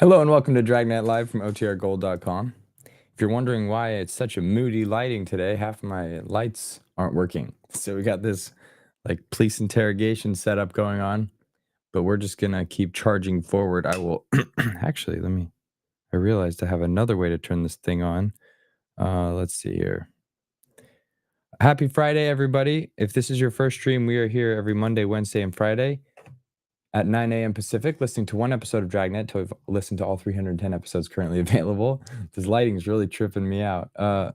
Hello and welcome to Dragnet Live from OTRGold.com. If you're wondering why it's such a moody lighting today, half of my lights aren't working. So we got this like police interrogation setup going on, but we're just going to keep charging forward. I will actually, I realized I have another way to turn this thing on. Let's see here. Happy Friday, everybody. If this is your first stream, we are here every Monday, Wednesday, and Friday at 9 a.m. Pacific, listening to one episode of Dragnet till we've listened to all 310 episodes currently available. This lighting is really tripping me out. I'll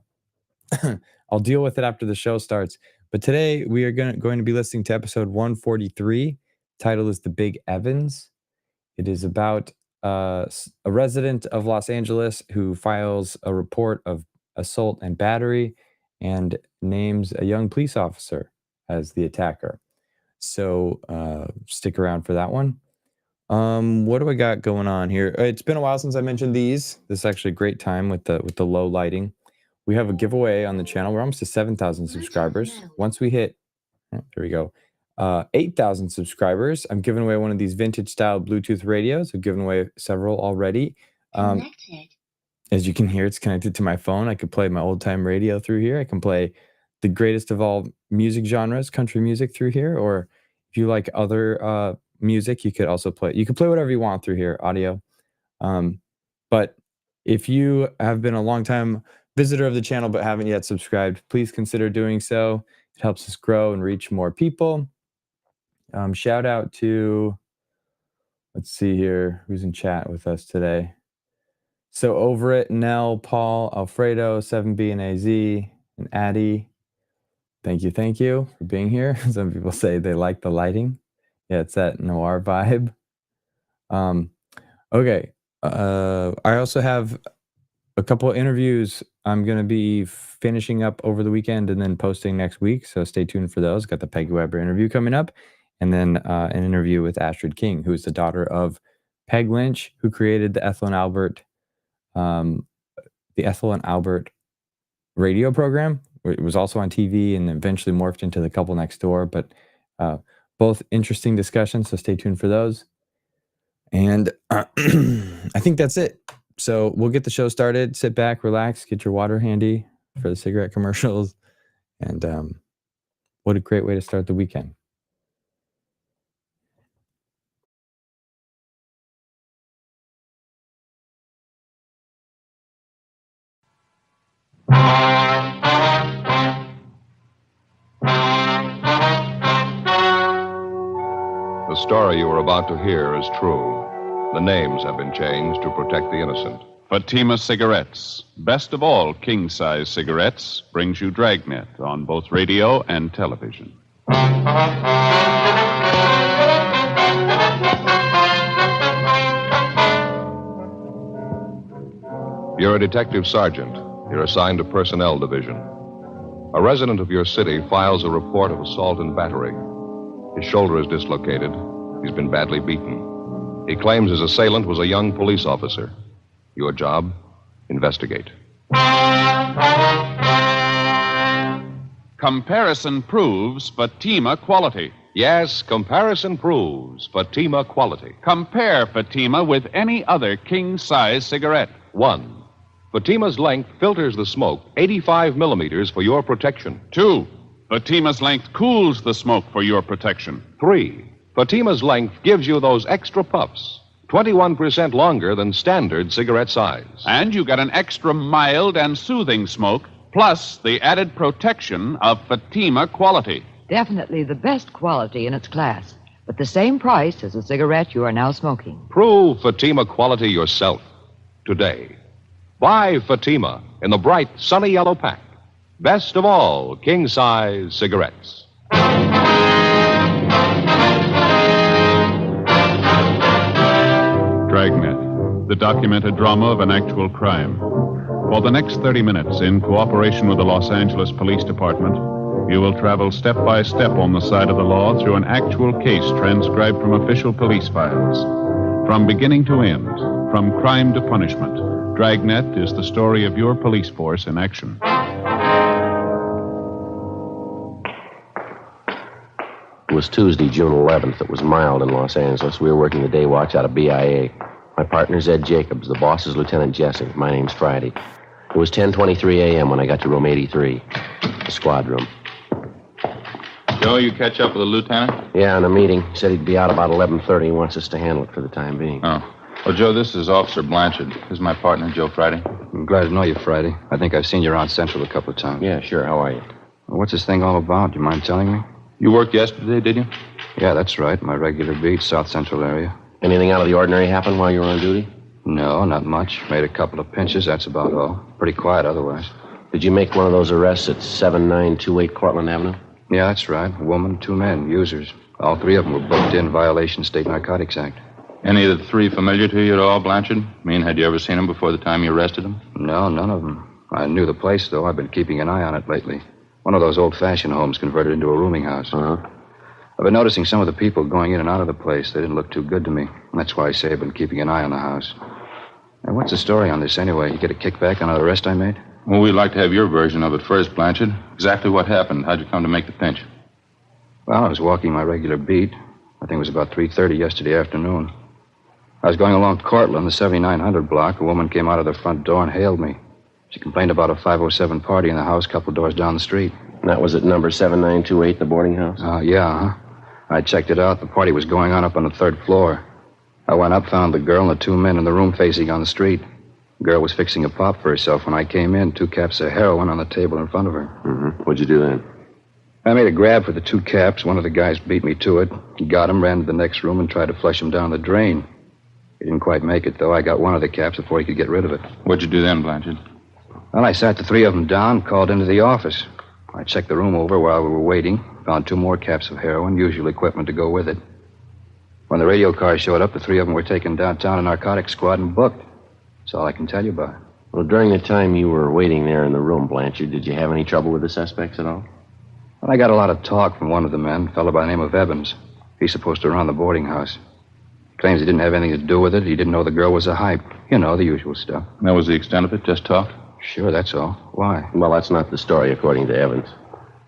deal with it after the show starts. But today we are going to be listening to episode 143. Title is The Big Evans. It is about a resident of Los Angeles who files a report of assault and battery and names a young police officer as the attacker. So stick around for that one. What do I got going on here? It's been a while since I mentioned these. This is actually a great time with the low lighting. We have a giveaway on the channel. We're almost to 7,000 subscribers. Once we hit, there we go, 8,000 subscribers, I'm giving away one of these vintage style Bluetooth radios. I've given away several already. As you can hear, it's connected to my phone. I could play my old time radio through here. I can play the greatest of all music genres, country music through here, or if you like other music, you could also play. You can play whatever you want through here, audio. But if you have been a long time visitor of the channel but haven't yet subscribed, please consider doing so. It helps us grow and reach more people. Shout out to, let's see here, who's in chat with us today. So over it, Nell, Paul, Alfredo, 7B and AZ, and Addie. Thank you for being here. Some people say they like the lighting. Yeah, it's that noir vibe. Okay. I also have a couple of interviews I'm going to be finishing up over the weekend and then posting next week. So stay tuned for those. Got the Peggy Weber interview coming up. And then an interview with Astrid King, who is the daughter of Peg Lynch, who created the Ethel and Albert radio program. It was also on TV and eventually morphed into The Couple Next Door, but both interesting discussions, so stay tuned for those. And I think that's it. So we'll get the show started. Sit back, relax, get your water handy for the cigarette commercials. And what a great way to start the weekend. The story you are about to hear is true. The names have been changed to protect the innocent. Fatima Cigarettes, best of all king-size cigarettes, brings you Dragnet on both radio and television. You're a detective sergeant. You're assigned to Personnel Division. A resident of your city files a report of assault and battery. His shoulder is dislocated. He's been badly beaten. He claims his assailant was a young police officer. Your job? Investigate. Comparison proves Fatima quality. Yes, comparison proves Fatima quality. Compare Fatima with any other king-size cigarette. 1. Fatima's length filters the smoke 85 millimeters for your protection. 2. Fatima's length cools the smoke for your protection. 3. Fatima's length gives you those extra puffs, 21% longer than standard cigarette size. And you get an extra mild and soothing smoke, plus the added protection of Fatima quality. Definitely the best quality in its class, but the same price as the cigarette you are now smoking. Prove Fatima quality yourself today. Buy Fatima in the bright, sunny yellow pack. Best of all, king-size cigarettes. Dragnet, the documented drama of an actual crime. For the next 30 minutes, in cooperation with the Los Angeles Police Department, you will travel step by step on the side of the law through an actual case transcribed from official police files. From beginning to end, from crime to punishment, Dragnet is the story of your police force in action. It was Tuesday, June 11th. It was mild in Los Angeles. We were working the day watch out of BIA. My partner's Ed Jacobs. The boss is Lieutenant Jessing. My name's Friday. It was 10:23 a.m. when I got to room 83, the squad room. Joe, you catch up with the lieutenant? Yeah, in a meeting. He said he'd be out about 11:30. He wants us to handle it for the time being. Oh. Well, Joe, this is Officer Blanchard. This is my partner, Joe Friday. I'm glad to know you, Friday. I think I've seen you around Central a couple of times. Yeah, sure. How are you? Well, what's this thing all about? Do you mind telling me? You worked yesterday, did you? Yeah, that's right. My regular beat, South Central area. Anything out of the ordinary happen while you were on duty? No, not much. Made a couple of pinches, that's about all. Pretty quiet otherwise. Did you make one of those arrests at 7928 Cortlandt Avenue? Yeah, that's right. A woman, 2 men, users. All 3 of them were booked in violation of State Narcotics Act. Any of the 3 familiar to you at all, Blanchard? I mean, had you ever seen them before the time you arrested them? No, none of them. I knew the place, though. I've been keeping an eye on it lately. One of those old-fashioned homes converted into a rooming house. Uh-huh. I've been noticing some of the people going in and out of the place. They didn't look too good to me. That's why I say I've been keeping an eye on the house. Now, what's the story on this, anyway? You get a kickback on an arrest I made? Well, we'd like to have your version of it first, Blanchard. Exactly what happened? How'd you come to make the pinch? Well, I was walking my regular beat. I think it was about 3:30 yesterday afternoon. I was going along Cortlandt, the 7900 block. A woman came out of the front door and hailed me. She complained about a 507 party in the house a couple doors down the street. And that was at number 7928, the boarding house? Yeah. I checked it out. The party was going on up on the 3rd floor. I went up, found the girl and the 2 men in the room facing on the street. The girl was fixing a pop for herself when I came in. 2 caps of heroin on the table in front of her. Mm-hmm. What'd you do then? I made a grab for the 2 caps. One of the guys beat me to it. He got him, ran to the next room, and tried to flush him down the drain. He didn't quite make it, though. I got one of the caps before he could get rid of it. What'd you do then, Blanchard? Well, I sat the 3 of them down, called into the office. I checked the room over while we were waiting, found 2 more caps of heroin, usual equipment to go with it. When the radio car showed up, the 3 of them were taken downtown to narcotics squad and booked. That's all I can tell you about it. Well, during the time you were waiting there in the room, Blanchard, did you have any trouble with the suspects at all? Well, I got a lot of talk from one of the men, a fellow by the name of Evans. He's supposed to run the boarding house. Claims he didn't have anything to do with it. He didn't know the girl was a hype. You know, the usual stuff. That was the extent of it? Just talk? Sure, that's all. Why? Well, that's not the story, according to Evans.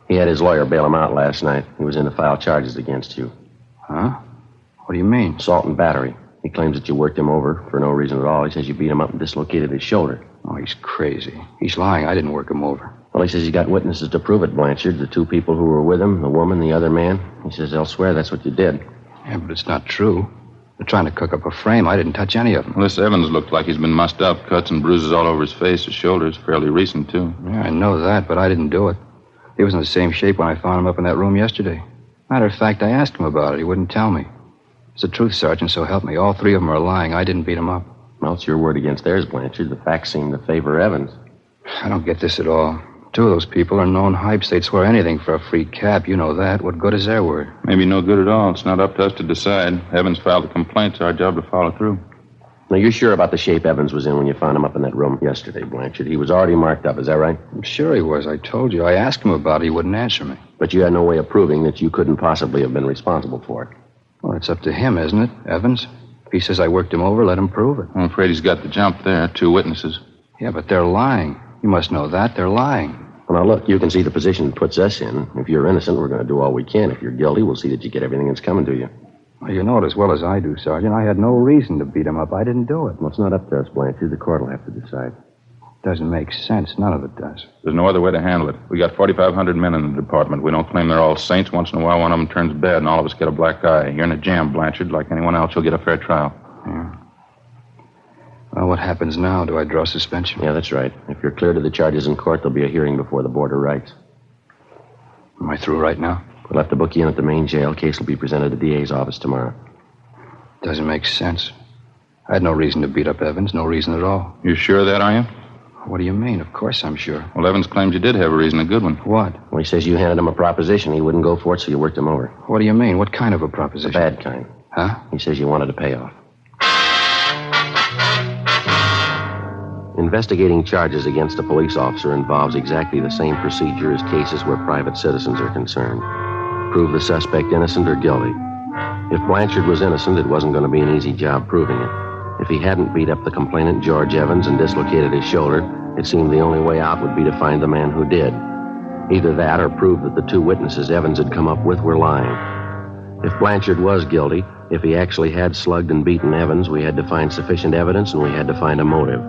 He had his lawyer bail him out last night. He was in to file charges against you. Huh? What do you mean? Assault and battery. He claims that you worked him over for no reason at all. He says you beat him up and dislocated his shoulder. Oh, he's crazy. He's lying. I didn't work him over. Well, he says he got witnesses to prove it, Blanchard. The 2 people who were with him, the woman, the other man. He says they'll swear that's what you did. Yeah, but it's not true. They're trying to cook up a frame. I didn't touch any of them. Well, this Evans looked like he's been mussed up. Cuts and bruises all over his face. His shoulders fairly recent, too. Yeah, I know that, but I didn't do it. He was in the same shape when I found him up in that room yesterday. Matter of fact, I asked him about it. He wouldn't tell me. It's the truth, Sergeant, so help me. All 3 of them are lying. I didn't beat them up. Well, it's your word against theirs, Blanchard. The facts seem to favor Evans. I don't get this at all. 2 of those people are known hypes. They'd swear anything for a free cap. You know that. What good is their word? Maybe no good at all. It's not up to us to decide. Evans filed a complaint. It's our job to follow through. Now, you're sure about the shape Evans was in when you found him up in that room yesterday, Blanchard? He was already marked up, is that right? I'm sure he was. I told you. I asked him about it. He wouldn't answer me. But you had no way of proving that you couldn't possibly have been responsible for it. Well, it's up to him, isn't it, Evans? If he says I worked him over, let him prove it. I'm afraid he's got the jump there. 2 witnesses. Yeah, but they're lying. You must know that. They're lying. Well, now, look, you can see the position it puts us in. If you're innocent, we're going to do all we can. If you're guilty, we'll see that you get everything that's coming to you. Well, you know it as well as I do, Sergeant. I had no reason to beat him up. I didn't do it. Well, it's not up to us, Blanchard. The court will have to decide. Doesn't make sense. None of it does. There's no other way to handle it. We got 4,500 men in the department. We don't claim they're all saints. Once in a while, one of them turns bad, and all of us get a black eye. You're in a jam, Blanchard. Like anyone else, you'll get a fair trial. Yeah. Well, what happens now? Do I draw suspension? Yeah, that's right. If you're cleared of the charges in court, there'll be a hearing before the Board of Rights. Am I through right now? We'll have to book you in at the main jail. Case will be presented to the DA's office tomorrow. Doesn't make sense. I had no reason to beat up Evans. No reason at all. You sure of that, are you? What do you mean? Of course I'm sure. Well, Evans claims you did have a reason, a good one. What? Well, he says you handed him a proposition. He wouldn't go for it, so you worked him over. What do you mean? What kind of a The proposition? bad kind. Huh? He says you wanted a payoff. Investigating charges against a police officer involves exactly the same procedure as cases where private citizens are concerned. Prove the suspect innocent or guilty. If Blanchard was innocent, it wasn't going to be an easy job proving it. If he hadn't beat up the complainant, George Evans, and dislocated his shoulder, it seemed the only way out would be to find the man who did. Either that or prove that the 2 witnesses Evans had come up with were lying. If Blanchard was guilty, If he actually had slugged and beaten Evans, we had to find sufficient evidence and we had to find a motive.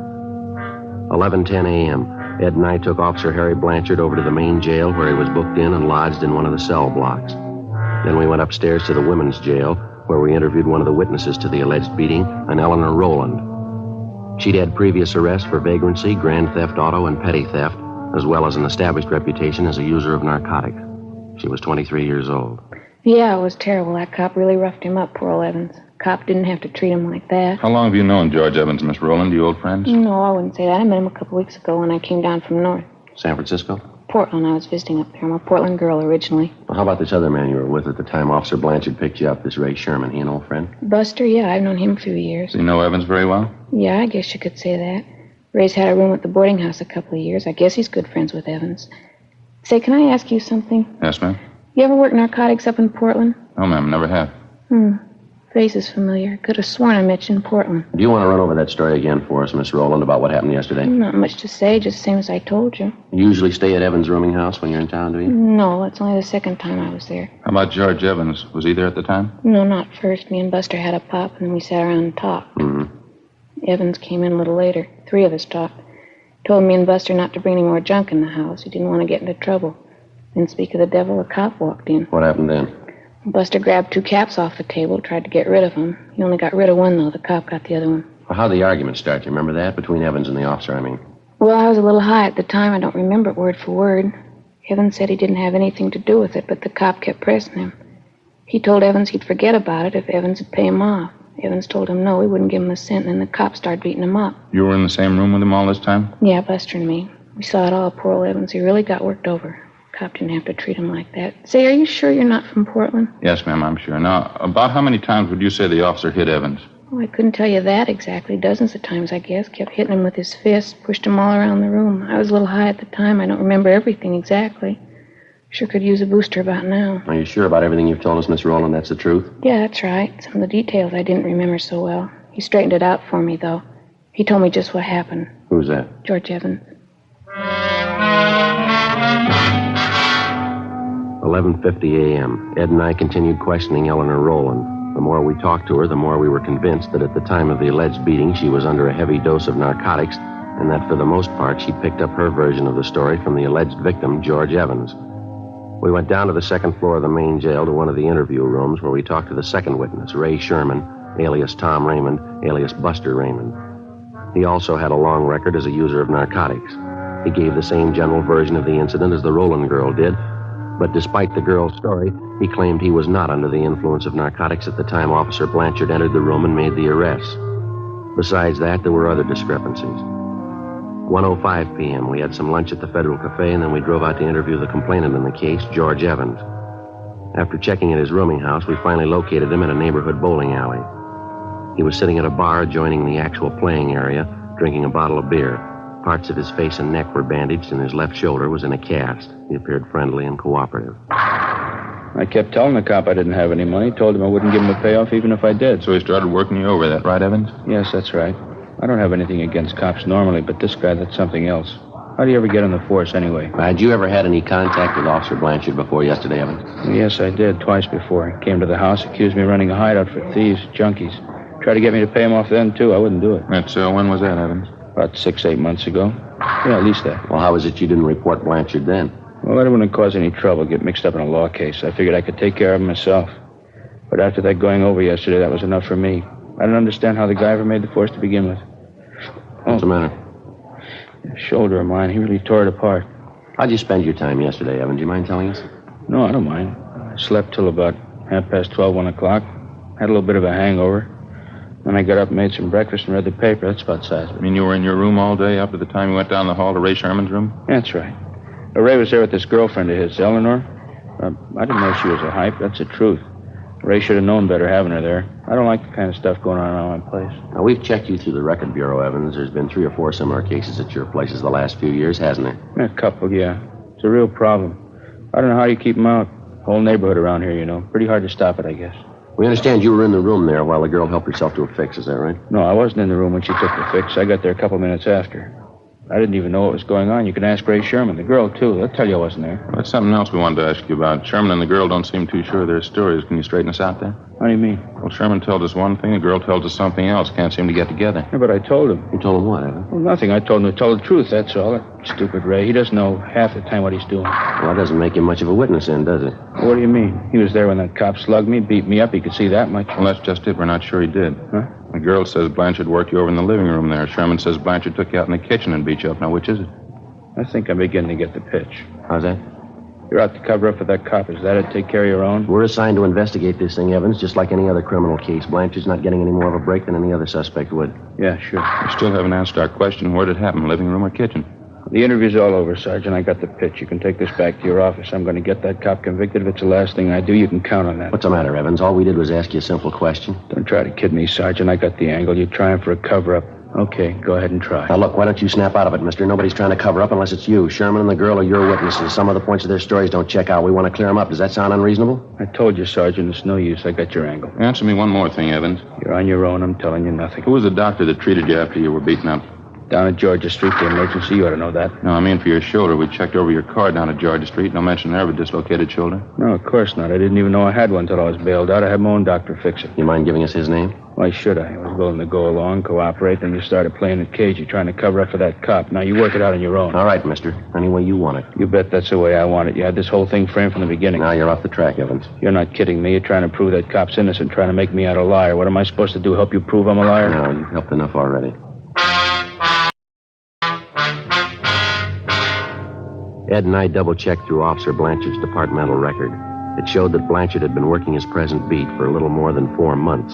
11:10 a.m., Ed and I took Officer Harry Blanchard over to the main jail where he was booked in and lodged in one of the cell blocks. Then we went upstairs to the women's jail where we interviewed one of the witnesses to the alleged beating, an Eleanor Rowland. She'd had previous arrests for vagrancy, grand theft auto, and petty theft, as well as an established reputation as a user of narcotics. She was 23 years old. Yeah, it was terrible. That cop really roughed him up, poor old Evans. Cop didn't have to treat him like that. How long have you known George Evans, Miss Rowland? You old friends? No, I wouldn't say that. I met him a couple weeks ago when I came down from north. San Francisco? Portland. I was visiting up there. I'm a Portland girl originally. Well, how about this other man you were with at the time Officer Blanchard picked you up, this Ray Sherman? He an old friend? Buster, yeah, I've known him a few years. Do you know Evans very well? Yeah, I guess you could say that. Ray's had a room at the boarding house a couple of years. I guess he's good friends with Evans. Say, can I ask you something? Yes, ma'am. You ever work narcotics up in Portland? No, ma'am, never have. Face is familiar. Could have sworn I met you in Portland. Do you want to run over that story again for us, Miss Rowland, about what happened yesterday? Not much to say, just the same as I told you. You usually stay at Evans' rooming house when you're in town, do you? No, it's only the second time I was there. How about George Evans? Was he there at the time? No, not first. Me and Buster had a pop, and then we sat around and talked. Evans came in a little later. 3 of us talked. Told me and Buster not to bring any more junk in the house. He didn't want to get into trouble. Then, speak of the devil, a cop walked in. What happened then? Buster grabbed 2 caps off the table, tried to get rid of them. He only got rid of one, though. The cop got the other one. Well, how'd the argument start? You remember that? Between Evans and the officer, I mean. Well, I was a little high at the time. I don't remember it word for word. Evans said he didn't have anything to do with it, but the cop kept pressing him. He told Evans he'd forget about it if Evans would pay him off. Evans told him no, he wouldn't give him a cent, and then the cop started beating him up. You were in the same room with him all this time? Yeah, Buster and me. We saw it all, poor old Evans. He really got worked over. Cop didn't have to treat him like that. Say, are you sure you're not from Portland? Yes, ma'am, I'm sure. Now, about how many times would you say the officer hit Evans? Oh, I couldn't tell you that exactly. Dozens of times, I guess. Kept hitting him with his fists, pushed him all around the room. I was a little high at the time. I don't remember everything exactly. Sure could use a booster about now. Are you sure about everything you've told us, Miss Rowland? That's the truth? Yeah, that's right. Some of the details I didn't remember so well. He straightened it out for me, though. He told me just what happened. Who's that? George Evans. 11:50 a.m. Ed and I continued questioning Eleanor Rowland. The more we talked to her, the more we were convinced that at the time of the alleged beating, she was under a heavy dose of narcotics, and that for the most part, she picked up her version of the story from the alleged victim, George Evans. We went down to the second floor of the main jail to one of the interview rooms where we talked to the second witness, Ray Sherman, alias Tom Raymond, alias Buster Raymond. He also had a long record as a user of narcotics. He gave the same general version of the incident as the Rowland girl did, but despite the girl's story, he claimed he was not under the influence of narcotics at the time Officer Blanchard entered the room and made the arrest. Besides that, there were other discrepancies. 1:05 p.m., we had some lunch at the Federal Cafe, and then we drove out to interview the complainant in the case, George Evans. After checking at his rooming house, we finally located him in a neighborhood bowling alley. He was sitting at a bar adjoining the actual playing area, drinking a bottle of beer. Parts of his face and neck were bandaged, and his left shoulder was in a cast. He appeared friendly and cooperative. I kept telling the cop I didn't have any money. Told him I wouldn't give him a payoff even if I did. So he started working you over, that right, Evans? Yes, that's right. I don't have anything against cops normally, but this guy, that's something else. How do you ever get on the force anyway? Had you ever had any contact with Officer Blanchard before yesterday, Evans? Yes, I did, twice before. He came to the house, accused me of running a hideout for thieves, junkies. Tried to get me to pay him off then, too. I wouldn't do it. That's, when was that, Evans? About 6-8 months ago. Yeah, at least that. Well, how is it you didn't report Blanchard then? Well, I didn't want to cause any trouble, get mixed up in a law case. I figured I could take care of him myself. But after that going over yesterday, that was enough for me. I didn't understand how the guy ever made the force to begin with. What's the matter? The shoulder of mine, he really tore it apart. How'd you spend your time yesterday, Evan? Do you mind telling us? No, I don't mind. I slept till about 12:30, 1 o'clock. Had a little bit of a hangover. Then I got up and made some breakfast and read the paper. That's about size. I mean, you were in your room all day up to the time you went down the hall to Ray Sherman's room? That's right. Ray was there with this girlfriend of his, Eleanor. I didn't know she was a hype. That's the truth. Ray should have known better having her there. I don't like the kind of stuff going on around my place. Now, we've checked you through the record bureau, Evans. There's been 3 or 4 similar cases at your places the last few years, hasn't there? A couple, yeah. It's a real problem. I don't know how you keep them out. Whole neighborhood around here, you know. Pretty hard to stop it, I guess. We understand you were in the room there while the girl helped herself to a fix. Is that right? No, I wasn't in the room when she took the fix. I got there a couple minutes after. I didn't even know what was going on. You can ask Ray Sherman, the girl, too. They'll tell you I wasn't there. Well, that's something else we wanted to ask you about. Sherman and the girl don't seem too sure of their stories. Can you straighten us out there? What do you mean? Well, Sherman tells us one thing, the girl tells us something else. Can't seem to get together. Yeah, but I told him. You told him what, Evan? Well, nothing. I told him to tell the truth, that's all. That stupid Ray. He doesn't know half the time what he's doing. Well, that doesn't make him much of a witness then, does it? What do you mean? He was there when that cop slugged me, beat me up. He could see that much. Well, that's just it. We're not sure he did. Huh? The girl says Blanchard worked you over in the living room there. Sherman says Blanchard took you out in the kitchen and beat you up. Now, which is it? I think I'm beginning to get the pitch. How's that? You're out to cover up for that cop. Is that it? Take care of your own? We're assigned to investigate this thing, Evans, just like any other criminal case. Blanchard's not getting any more of a break than any other suspect would. Yeah, sure. We still haven't answered our question. Where did it happen, living room or kitchen? The interview's all over, Sergeant. I got the pitch. You can take this back to your office. I'm going to get that cop convicted. If it's the last thing I do, you can count on that. What's the matter, Evans? All we did was ask you a simple question. Don't try to kid me, Sergeant. I got the angle. You're trying for a cover-up. Okay, go ahead and try. Now, look, why don't you snap out of it, mister? Nobody's trying to cover up unless it's you. Sherman and the girl are your witnesses. Some of the points of their stories don't check out. We want to clear them up. Does that sound unreasonable? I told you, Sergeant, it's no use. I got your angle. Answer me one more thing, Evans. You're on your own. I'm telling you nothing. Who was the doctor that treated you after you were beaten up? Down at Georgia Street, the emergency. You ought to know that. No, I mean for your shoulder. We checked over your car down at Georgia Street. No mention there of a dislocated shoulder. No, of course not. I didn't even know I had one until I was bailed out. I had my own doctor fix it. You mind giving us his name? Why should I? I was willing to go along, cooperate, then you started playing it cagey, trying to cover up for that cop. Now you work it out on your own. All right, mister. Any way you want it. You bet that's the way I want it. You had this whole thing framed from the beginning. Now you're off the track, Evans. You're not kidding me. You're trying to prove that cop's innocent, trying to make me out a liar. What am I supposed to do, help you prove I'm a liar? No, you've helped enough already. Ed and I double-checked through Officer Blanchard's departmental record. It showed that Blanchard had been working his present beat for a little more than 4 months.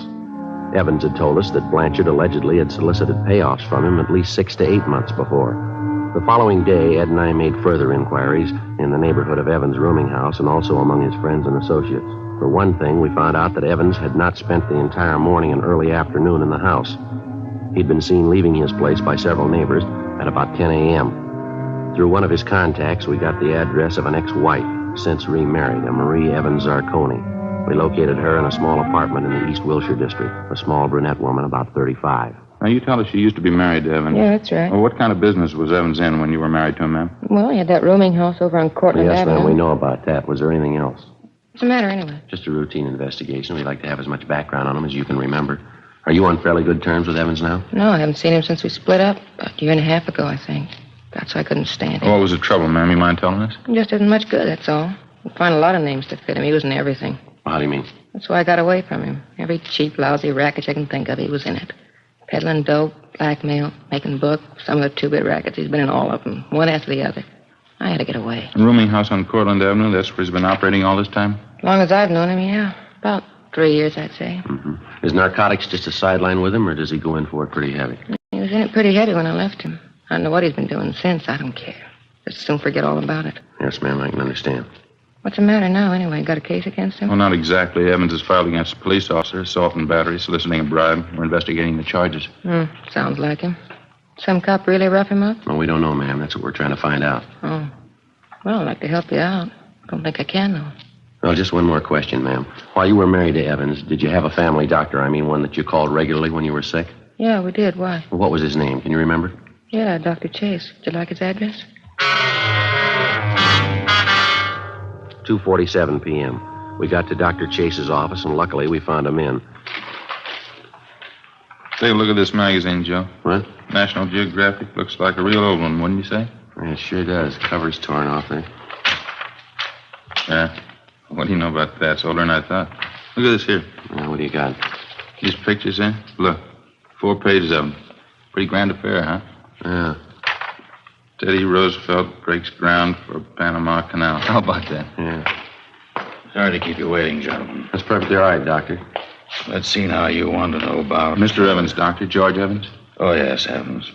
Evans had told us that Blanchard allegedly had solicited payoffs from him at least 6 to 8 months before. The following day, Ed and I made further inquiries in the neighborhood of Evans' rooming house and also among his friends and associates. For one thing, we found out that Evans had not spent the entire morning and early afternoon in the house. He'd been seen leaving his place by several neighbors at about 10 a.m. Through one of his contacts, we got the address of an ex-wife, since remarried, a Marie Evans Zarconi. We located her in a small apartment in the East Wilshire district, a small brunette woman about 35. Now, you tell us she used to be married to Evans. Yeah, that's right. Well, what kind of business was Evans in when you were married to him, ma'am? Well, he had that rooming house over on Cortland Yes, Avenue. ma'am, we know about that. Was there anything else? What's the matter, anyway? Just a routine investigation. We'd like to have as much background on him as you can remember. Are you on fairly good terms with Evans now? No, I haven't seen him since we split up. About a year and a half ago, I think. That's why I couldn't stand him. What was the trouble, ma'am? You mind telling us? He just isn't much good, that's all. You find a lot of names to fit him. He was in everything. Well, how do you mean? That's why I got away from him. Every cheap, lousy racket you can think of, he was in it. Peddling dope, blackmail, making book, some of the two-bit rackets. He's been in all of them, one after the other. I had to get away. A rooming house on Cortland Avenue, that's where he's been operating all this time? As long as I've known him, yeah. About 3 years, I'd say. Mm-hmm. Is narcotics just a sideline with him, or does he go in for it pretty heavy? He was in it pretty heavy when I left him. I don't know what he's been doing since. I don't care. Just soon forget all about it. Yes, ma'am, I can understand. What's the matter now, anyway? Got a case against him? Well, not exactly. Evans is filed against a police officer, assault and battery, soliciting a bribe. We're investigating the charges. Sounds like him. Some cop really rough him up? Well, we don't know, ma'am. That's what we're trying to find out. Oh. Well, I'd like to help you out. Don't think I can, though. Well, just one more question, ma'am. While you were married to Evans, did you have a family doctor? I mean, one that you called regularly when you were sick? Yeah, we did. Why? Well, what was his name? Can you remember? Yeah, Dr. Chase. Would you like his address? 2:47 p.m. We got to Dr. Chase's office, and luckily we found him in. Take a look at this magazine, Joe. What? National Geographic. Looks like a real old one, wouldn't you say? Yeah, it sure does. Cover's torn off there. Yeah. What do you know about that? It's older than I thought. Look at this here. Now, what do you got? These pictures, eh? Look. 4 pages of them. Pretty grand affair, huh? Yeah. Teddy Roosevelt breaks ground for Panama Canal. How about that? Yeah. Sorry to keep you waiting, gentlemen. That's perfectly all right, Doctor. Let's see now you want to know about... Mr. Evans, Doctor. George Evans. Oh, yes, Evans.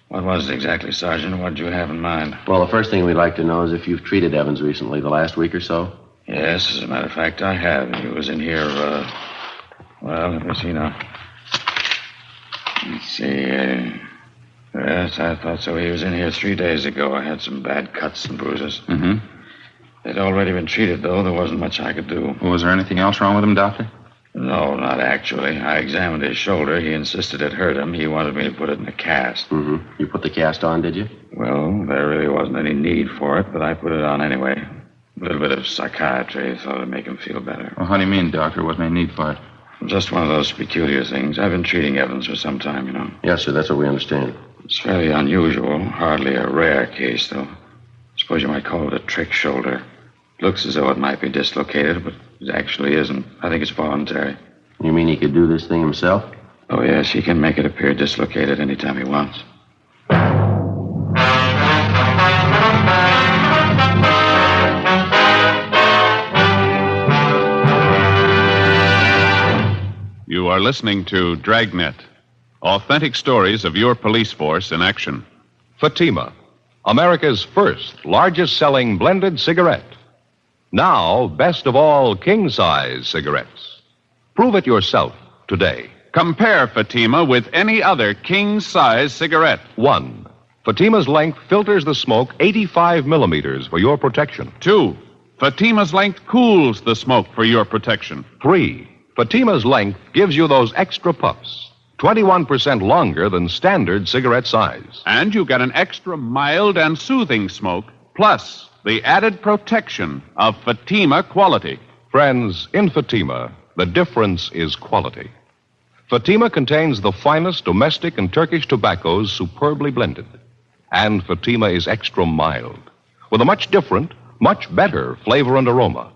What was it exactly, Sergeant? What did you have in mind? Well, the first thing we'd like to know is if you've treated Evans recently, the last week or so. Yes, as a matter of fact, I have. He was in here, well, let me see now. Let's see, yes, I thought so. He was in here 3 days ago. I had some bad cuts and bruises. Mm-hmm. They'd already been treated, though. There wasn't much I could do. Well, was there anything else wrong with him, Doctor? No, not actually. I examined his shoulder. He insisted it hurt him. He wanted me to put it in a cast. Mm-hmm. You put the cast on, did you? Well, there really wasn't any need for it, but I put it on anyway. A little bit of psychiatry. Thought it'd make him feel better. Well, how do you mean, Doctor? Wasn't any need for it? Just one of those peculiar things. I've been treating Evans for some time, you know. Yes, sir. That's what we understand. It's fairly unusual. Hardly a rare case, though. Suppose you might call it a trick shoulder. Looks as though it might be dislocated, but it actually isn't. I think it's voluntary. You mean he could do this thing himself? Oh, yes. He can make it appear dislocated anytime he wants. You are listening to Dragnet, authentic stories of your police force in action. Fatima, America's first largest-selling blended cigarette. Now, best of all, king-size cigarettes. Prove it yourself today. Compare Fatima with any other king-size cigarette. 1. Fatima's length filters the smoke 85 millimeters for your protection. 2. Fatima's length cools the smoke for your protection. 3. Fatima's length gives you those extra puffs, 21% longer than standard cigarette size. And you get an extra mild and soothing smoke, plus the added protection of Fatima quality. Friends, in Fatima, the difference is quality. Fatima contains the finest domestic and Turkish tobaccos superbly blended. And Fatima is extra mild, with a much different, much better flavor and aroma.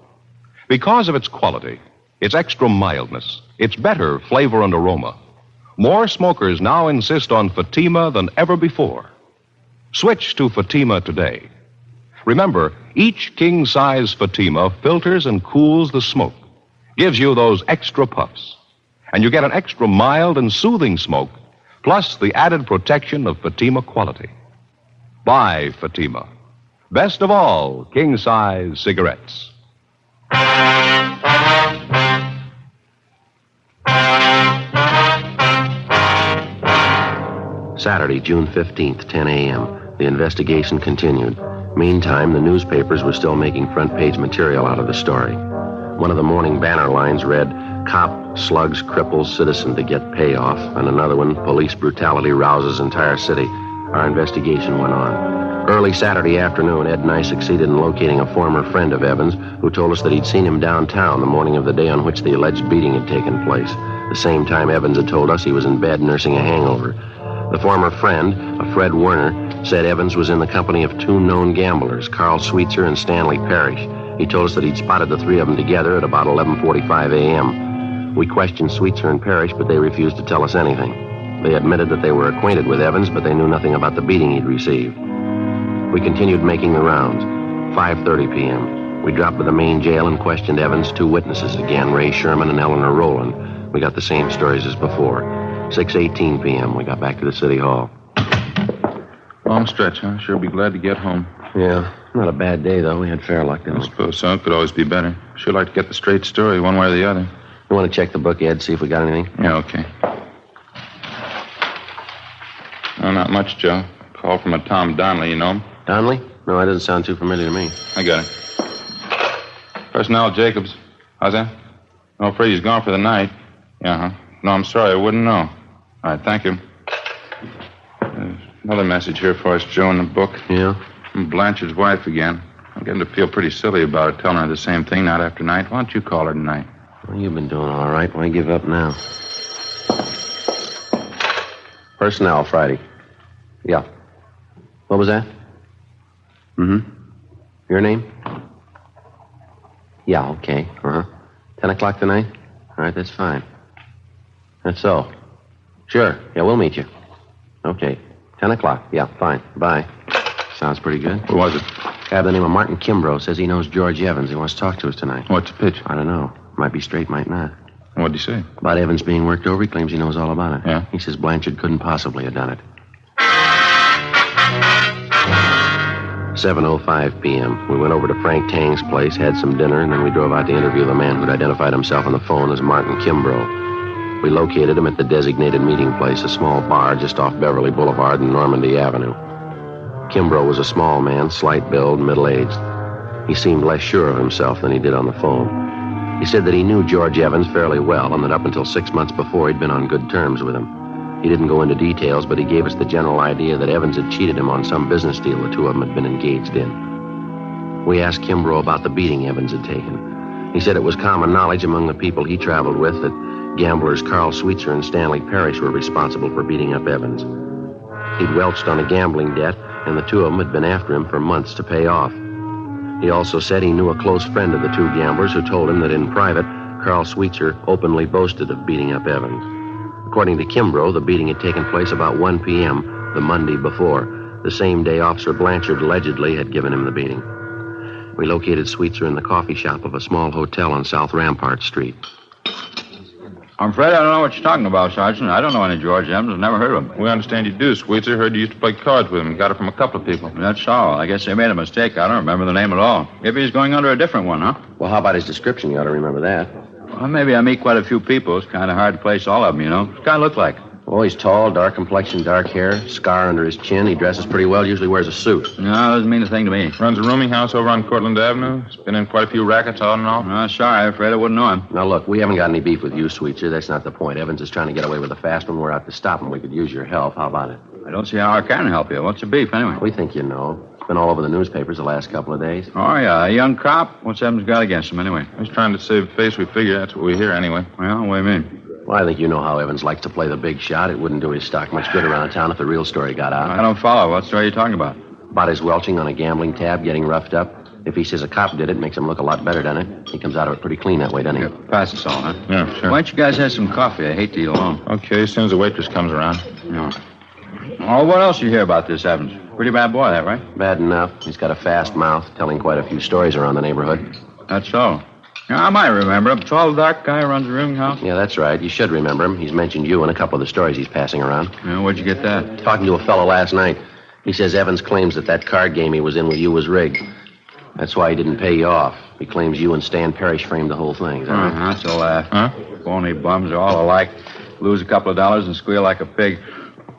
Because of its quality, its extra mildness, its better flavor and aroma, more smokers now insist on Fatima than ever before. Switch to Fatima today. Remember, each king-size Fatima filters and cools the smoke, gives you those extra puffs, and you get an extra mild and soothing smoke, plus the added protection of Fatima quality. Buy Fatima. Best of all, king-size cigarettes. Saturday, June 15th, 10 a.m. The investigation continued. Meantime, the newspapers were still making front-page material out of the story. One of the morning banner lines read, "Cop slugs cripples citizen to get payoff," and another one, "Police brutality rouses entire city." Our investigation went on. Early Saturday afternoon, Ed and I succeeded in locating a former friend of Evans who told us that he'd seen him downtown the morning of the day on which the alleged beating had taken place. The same time Evans had told us he was in bed nursing a hangover. The former friend, a Fred Werner, said Evans was in the company of 2 known gamblers, Carl Sweetser and Stanley Parrish. He told us that he'd spotted the 3 of them together at about 11:45 a.m. We questioned Sweetser and Parrish, but they refused to tell us anything. They admitted that they were acquainted with Evans, but they knew nothing about the beating he'd received. We continued making the rounds. 5:30 p.m. We dropped by the main jail and questioned Evans' 2 witnesses again, Ray Sherman and Eleanor Rowland. We got the same stories as before. 6:18 p.m. We got back to the city hall. Long stretch, huh? Sure be glad to get home. Yeah, not a bad day, though. We had fair luck, didn't I we? suppose so. It could always be better. Sure like to get the straight story one way or the other. You want to check the book, Ed, see if we got anything? Yeah, okay. No, not much, Joe. Call from a Tom Donnelly, you know him? Donnelly? No, that doesn't sound too familiar to me. I got it. Personnel Jacobs. How's that? No, afraid he's gone for the night. Yeah, huh? No, I'm sorry. I wouldn't know. All right, thank you. There's another message here for us, Joe, in the book. Yeah? From Blanchard's wife again. I'm getting to feel pretty silly about it, telling her the same thing night after night. Why don't you call her tonight? Well, you've been doing all right. Why give up now? Personnel, Friday. Yeah. What was that? Mm-hmm. Your name? Yeah, okay. Uh-huh. 10 o'clock tonight? All right, that's fine. That's so. Sure. Yeah, we'll meet you. Okay. 10 o'clock. Yeah, fine. Bye. Sounds pretty good. Who was it? Guy by the name of Martin Kimbrough says he knows George Evans. He wants to talk to us tonight. What's the pitch? I don't know. Might be straight, might not. What'd he say? About Evans being worked over. He claims he knows all about it. Yeah? He says Blanchard couldn't possibly have done it. 7:05 p.m. We went over to Frank Tang's place, had some dinner, and then we drove out to interview the man who'd identified himself on the phone as Martin Kimbrough. We located him at the designated meeting place, a small bar just off Beverly Boulevard and Normandy Avenue. Kimbrough was a small man, slight build, middle-aged. He seemed less sure of himself than he did on the phone. He said that he knew George Evans fairly well and that up until 6 months before, he'd been on good terms with him. He didn't go into details, but he gave us the general idea that Evans had cheated him on some business deal the two of them had been engaged in. We asked Kimbrough about the beating Evans had taken. He said it was common knowledge among the people he traveled with that gamblers Carl Sweetser and Stanley Parrish were responsible for beating up Evans. He'd welched on a gambling debt, and the two of them had been after him for months to pay off. He also said he knew a close friend of the two gamblers who told him that in private, Carl Sweetser openly boasted of beating up Evans. According to Kimbrough, the beating had taken place about 1 p.m. the Monday before, the same day Officer Blanchard allegedly had given him the beating. We located Sweetser in the coffee shop of a small hotel on South Rampart Street. I'm afraid I don't know what you're talking about, Sergeant. I don't know any George Evans. I've never heard of him. We understand you do, Sweetser. Heard you used to play cards with him. Got it from a couple of people. That's all. I guess they made a mistake. I don't remember the name at all. Maybe he's going under a different one, huh? Well, how about his description? You ought to remember that. Well, maybe I meet quite a few people. It's kind of hard to place all of them, you know. What's the guy look like? Oh, he's tall, dark complexion, dark hair, scar under his chin. He dresses pretty well, usually wears a suit. No, doesn't mean a thing to me. Runs a rooming house over on Cortlandt Avenue. He's been in quite a few rackets on and off. No, sorry. I'm afraid I wouldn't know him. Now, look, we haven't got any beef with you, Sweetser. That's not the point. Evans is trying to get away with a fast one. We're out to stop him. We could use your help. How about it? I don't see how I can help you. What's the beef, anyway? We think you know. It's been all over the newspapers the last couple of days. Oh, yeah. A young cop? What's Evans got against him, anyway? He's trying to save face. We figure that's what we hear, anyway. Well, what do you mean? Well, I think you know how Evans likes to play the big shot. It wouldn't do his stock much good around town if the real story got out. I don't follow. What story are you talking about? About his welching on a gambling tab, getting roughed up. If he says a cop did it, makes him look a lot better, doesn't it? He comes out of it pretty clean that way, doesn't he? Pass us all, huh? Yeah, sure. Why don't you guys have some coffee? I hate to eat alone. Okay, as soon as the waitress comes around. No. Oh, what else you hear about this, Evans? Pretty bad boy, that, right? Bad enough. He's got a fast mouth, telling quite a few stories around the neighborhood. That's so. Yeah, I might remember him. Tall, dark guy who runs a rooming house. Yeah, that's right. You should remember him. He's mentioned you in a couple of the stories he's passing around. Yeah, where'd you get that? Talking to a fellow last night. He says Evans claims that card game he was in with you was rigged. That's why he didn't pay you off. He claims you and Stan Parrish framed the whole thing. Is that right? That's a laugh. Huh? Phony bums are all alike. Lose a couple of dollars and squeal like a pig.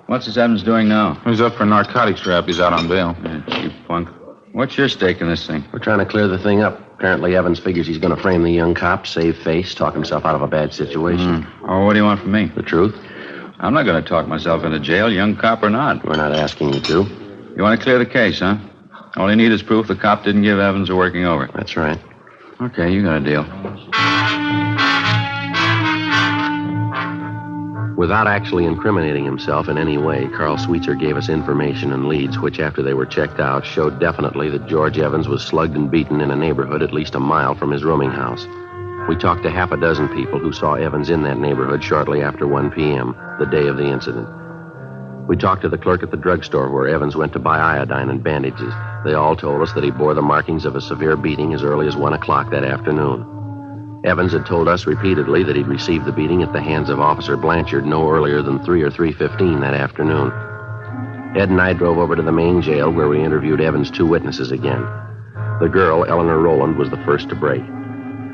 What's this Evans doing now? He's up for a narcotics rap. He's out on bail. Yeah, cheap punk. What's your stake in this thing? We're trying to clear the thing up. Apparently, Evans figures he's going to frame the young cop, save face, talk himself out of a bad situation. Oh, what do you want from me? The truth? I'm not going to talk myself into jail, young cop or not. We're not asking you to. You want to clear the case, huh? All you need is proof the cop didn't give Evans a working over. That's right. Okay, you got a deal. Without actually incriminating himself in any way, Carl Sweetser gave us information and leads which, after they were checked out, showed definitely that George Evans was slugged and beaten in a neighborhood at least a mile from his rooming house. We talked to half a dozen people who saw Evans in that neighborhood shortly after 1 p.m., the day of the incident. We talked to the clerk at the drugstore where Evans went to buy iodine and bandages. They all told us that he bore the markings of a severe beating as early as 1 o'clock that afternoon. Evans had told us repeatedly that he'd received the beating at the hands of Officer Blanchard no earlier than 3 or 3:15 that afternoon. Ed and I drove over to the main jail where we interviewed Evans' two witnesses again. The girl, Eleanor Rowland, was the first to break.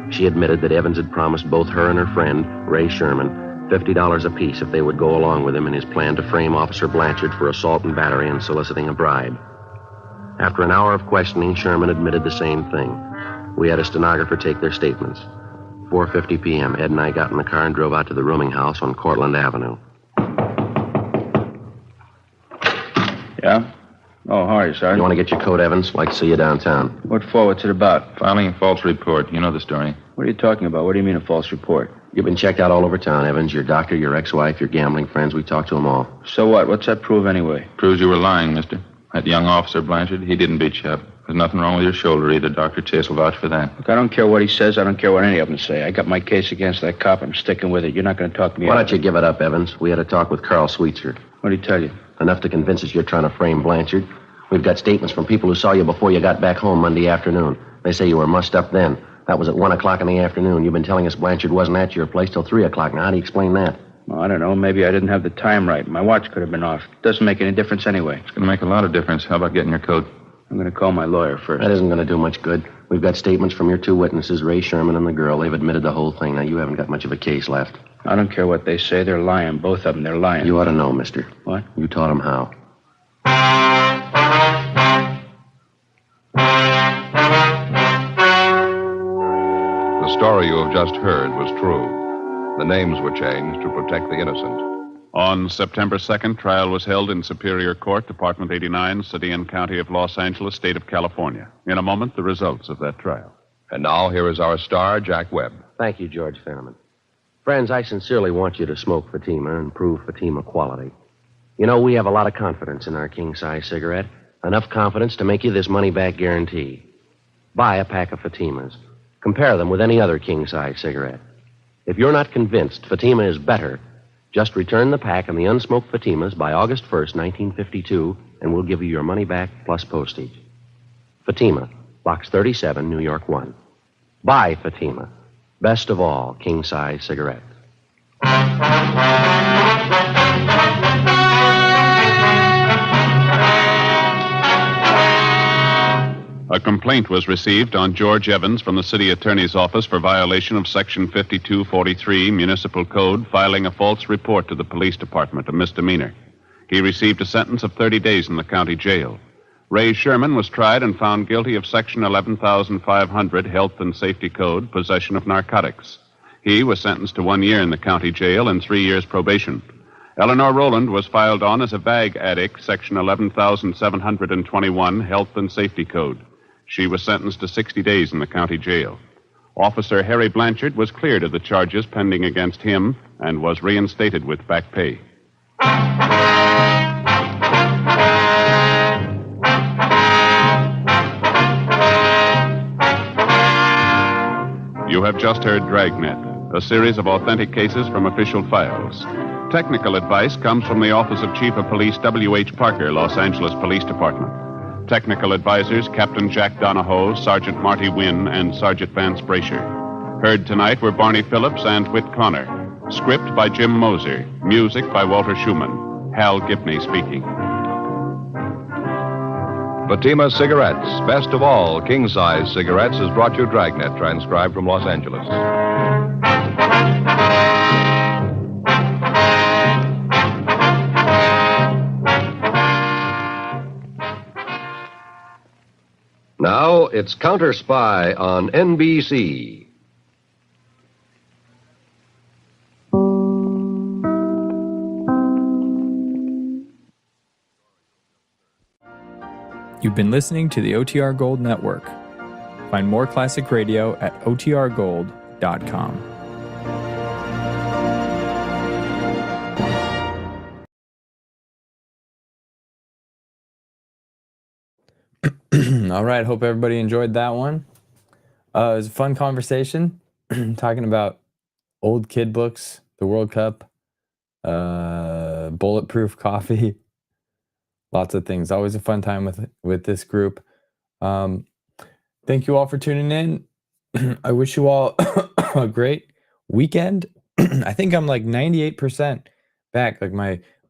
She admitted that Evans had promised both her and her friend, Ray Sherman, $50 apiece if they would go along with him in his plan to frame Officer Blanchard for assault and battery and soliciting a bribe. After an hour of questioning, Sherman admitted the same thing. We had a stenographer take their statements. 4:50 p.m., Ed and I got in the car and drove out to the rooming house on Cortlandt Avenue. Yeah? Oh, how are you, Sergeant? You want to get your coat, Evans? Like to see you downtown. What for? What's it about? Filing a false report. You know the story. What are you talking about? What do you mean a false report? You've been checked out all over town, Evans. Your doctor, your ex-wife, your gambling friends. We talked to them all. So what? What's that prove anyway? Proves you were lying, mister. That young officer, Blanchard, he didn't beat you up. There's nothing wrong with your shoulder either. Dr. Chase will vouch for that. Look, I don't care what he says. I don't care what any of them say. I got my case against that cop. I'm sticking with it. You're not going to talk me Why out. don't you give it up, Evans? We had a talk with Carl Sweetser. What did he tell you? Enough to convince us you're trying to frame Blanchard. We've got statements from people who saw you before you got back home Monday afternoon. They say you were mussed up then. That was at 1 o'clock in the afternoon. You've been telling us Blanchard wasn't at your place till 3 o'clock. Now, how do you explain that? Well, I don't know. Maybe I didn't have the time right. My watch could have been off. Doesn't make any difference anyway. It's going to make a lot of difference. How about getting your coat? I'm going to call my lawyer first. That isn't going to do much good. We've got statements from your two witnesses, Ray Sherman and the girl. They've admitted the whole thing. Now, you haven't got much of a case left. I don't care what they say. They're lying. Both of them. They're lying. You ought to know, mister. What? You taught them how. The story story you have just heard was true. The names were changed to protect the innocent. On September 2nd, trial was held in Superior Court, Department 89, City and County of Los Angeles, State of California. In a moment, the results of that trial. And now, here is our star, Jack Webb. Thank you, George Fenneman. Friends, I sincerely want you to smoke Fatima and prove Fatima quality. You know, we have a lot of confidence in our king-size cigarette. Enough confidence to make you this money-back guarantee. Buy a pack of Fatimas. Compare them with any other king-size cigarette. If you're not convinced Fatima is better, just return the pack and the unsmoked Fatimas by August 1st, 1952, and we'll give you your money back plus postage. Fatima, Box 37, New York 1. Buy Fatima. Best of all, king-size cigarettes. A complaint was received on George Evans from the city attorney's office for violation of Section 5243 Municipal Code, filing a false report to the police department, a misdemeanor. He received a sentence of 30 days in the county jail. Ray Sherman was tried and found guilty of Section 11,500 Health and Safety Code, possession of narcotics. He was sentenced to 1 year in the county jail and 3 years probation. Eleanor Rowland was filed on as a bag addict, Section 11,721 Health and Safety Code. She was sentenced to 60 days in the county jail. Officer Harry Blanchard was cleared of the charges pending against him and was reinstated with back pay. You have just heard Dragnet, a series of authentic cases from official files. Technical advice comes from the Office of Chief of Police W.H. Parker, Los Angeles Police Department. Technical advisors Captain Jack Donahoe, Sergeant Marty Wynn, and Sergeant Vance Brasher. Heard tonight were Barney Phillips and Whit Connor. Script by Jim Moser. Music by Walter Schumann. Hal Gibney speaking. Fatima Cigarettes, best of all king-size cigarettes, has brought you Dragnet, transcribed from Los Angeles. Now it's Counter Spy on NBC. You've been listening to the OTR Gold Network. Find more classic radio at otrgold.com. All right, hope everybody enjoyed that one. It was a fun conversation talking about old kid books, the World Cup, bulletproof coffee, lots of things. Always a fun time with this group. Thank you all for tuning in. I wish you all a great weekend. I think I'm like 98% back. Like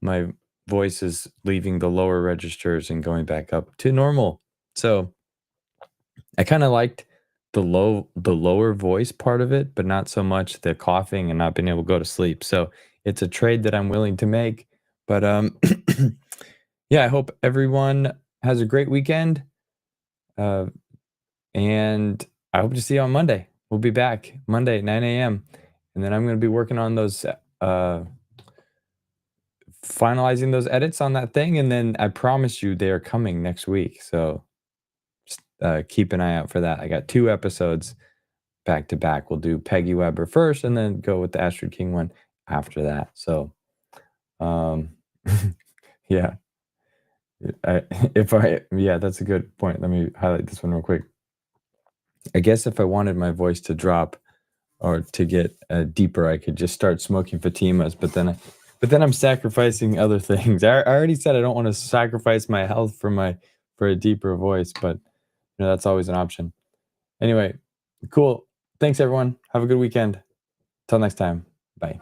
my voice is leaving the lower registers and going back up to normal. So I kind of liked the lower voice part of it, but not so much the coughing and not being able to go to sleep. So it's a trade that I'm willing to make. But yeah, I hope everyone has a great weekend. And I hope to see you on Monday. We'll be back Monday at 9 a.m. And then I'm going to be working on those, finalizing those edits on that thing. And then I promise you they are coming next week. So just keep an eye out for that. I got 2 episodes back to back. We'll do Peggy Weber first and then go with the Astrid King one after that. So, yeah. Yeah, that's a good point. Let me highlight this one real quick. I guess if I wanted my voice to drop or to get deeper, I could just start smoking Fatimas, but then I'm sacrificing other things. I already said I don't want to sacrifice my health for a deeper voice, but that's always an option. Anyway, cool. Thanks everyone. Have a good weekend. Till next time. Bye.